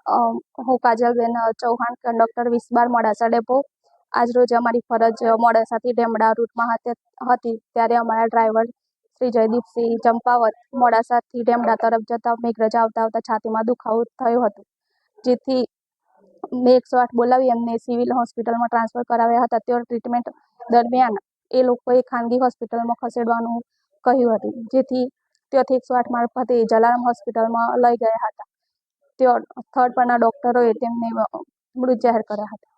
હું કાજલબેન Chauhan, conductor 2012 Modasa depot. આજરોજ અમારી ફરજ મોડાસાથી ઢેમડા રૂટમાં હતી ત્યારે અમારા ડ્રાઈવર શ્રી જયદીપસિંહ ચંપાવત મોડાસાથી ઢેમડા તરફ જતા મેઘરજા આવતા છાતીમાં દુખાવો થયો હતો, જેથી મેં 108 બોલાવી એમને સિવિલ હોસ્પિટલમાં ટ્રાન્સફર કરાવ્યા હતા. તેઓ ટ્રીટમેન્ટ દરમિયાન એ લોકોએ ખાનગી હોસ્પિટલમાં ખસેડવાનું કહ્યું હતું, જેથી ત્યાંથી 108 મારફતે જલારામ હોસ્પિટલમાં લઈ ગયા હતા. તેઓ થર્ડ પરના ડૉક્ટરોએ તેમને મૃત જાહેર કર્યા હતા.